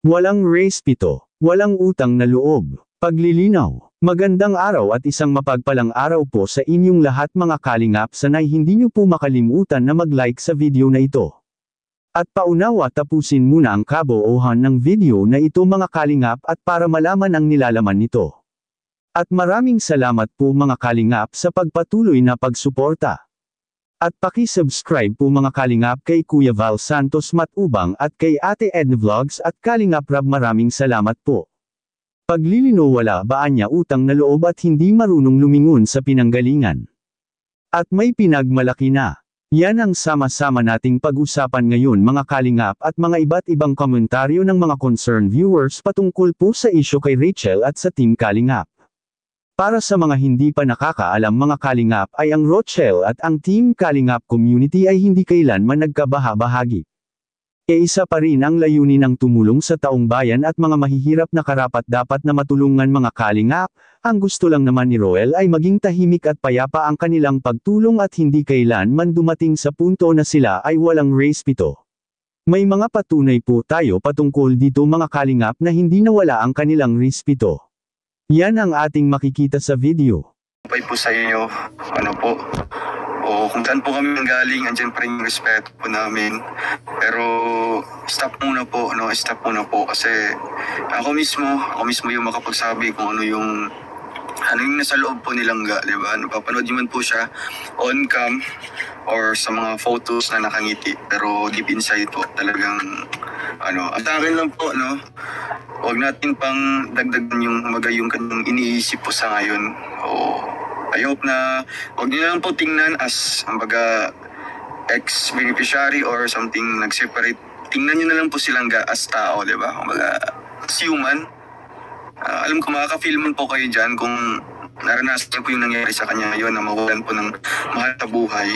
Walang respeto, walang utang na loob. Paglilinaw. Magandang araw at isang mapagpalang araw po sa inyong lahat mga kalingap. Sana'y hindi niyo po makalimutan na mag-like sa video na ito. At paunawa tapusin muna ang kabuuhan ng video na ito mga kalingap at para malaman ang nilalaman nito. At maraming salamat po mga kalingap sa pagpatuloy na pagsuporta. At paki-subscribe po mga kalingap kay Kuya Val Santos Matubang at kay Ate Edna Vlogs at Kalingap Rab, maraming salamat po. Paglilino, wala ba niya utang na loob at hindi marunong lumingon sa pinanggalingan. At may pinagmalaki na. Yan ang sama-sama nating pag-usapan ngayon mga kalingap at mga iba't ibang komentaryo ng mga concerned viewers patungkol po sa isyu kay Rachel at sa Team Kalingap. Para sa mga hindi pa nakakaalam mga kalingap ay ang Rochelle at ang Team Kalingap community ay hindi kailanman nagkabaha-bahagi. Isa pa rin ang layunin ng tumulong sa taong bayan at mga mahihirap na karapat-dapat na matulungan mga kalingap. Ang gusto lang naman ni Roel ay maging tahimik at payapa ang kanilang pagtulong at hindi kailanman dumating sa punto na sila ay walang respeto. May mga patunay po tayo patungkol dito mga kalingap na hindi nawala ang kanilang respeto. Yan ang ating makikita sa video. Pay po sa inyo, o kung saan po kami galing, andyan pa rin yung respeto po namin. Pero stop muna po kasi ako mismo yung makapagsabi kung ano yung nasa loob po nilang di ba? Napapanood nyo man po siya on cam or sa mga photos na nakangiti, pero deep inside po talagang at akin lang po, huwag natin pang dagdagan yung kanyang iniisip po sa ngayon. I hope na huwag niyo lang po tingnan as ex-beneficiary or something nag-separate. Tingnan niyo na lang po silang as tao, di ba? As human. Alam ko makaka-feel man po kayo dyan kung naranasan niyo po yung nangyari sa kanya ngayon na mawalan po ng mahal na buhay.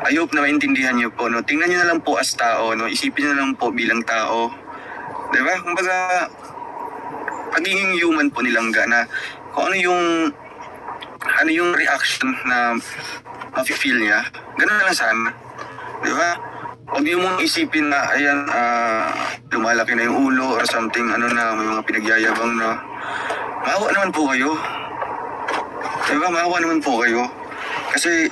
I hope na maintindihan niyo po. Tingnan niyo na lang po as tao. Isipin niyo na lang po bilang tao. Di ba? Pagiging human po nilang na kung ano yung reaction na mafe-feel niya, ganun na lang sana. Di ba? Huwag niyo mong isipin na, lumalaki na yung ulo or something, may mga pinagyayabang na. Maawa naman po kayo. Di ba? Maawa naman po kayo. Kasi,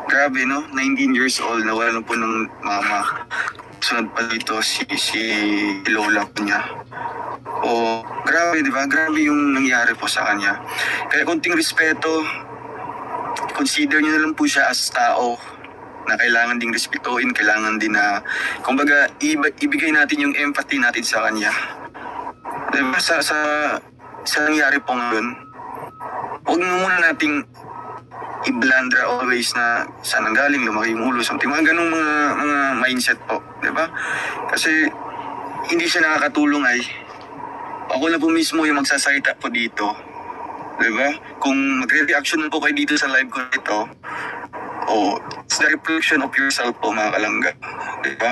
grabe 19 years old, nawala na po ng mama. Sunod pa dito si Lola po niya. Grabe, di ba? Grabe yung nangyari po sa kanya. Kaya konting respeto, consider nyo na lang po siya as tao na kailangan ding respetuhin, kailangan din na, kumbaga, ibigay natin yung empathy natin sa kanya. Di ba? Sa nangyari po ngayon, huwag muna nating i-blandra always na saan ang galing, lumaki yung ulo, something, mga ganong mga mindset po, di ba? Kasi hindi siya nakakatulong ako na po mismo yung magsasalita po dito, di ba? Kung magre-reaction po kayo dito sa live ko nito, it's the reflection of yourself po mga kalangga, di ba?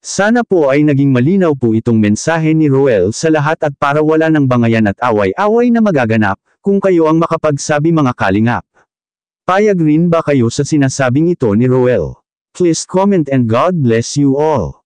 Sana po ay naging malinaw po itong mensahe ni Roel sa lahat at para wala ng bangayan at away-away na magaganap, kung kayo ang makapagsabi mga kalingap. Payag rin ba kayo sa sinasabing ito ni Roel? Please comment and God bless you all.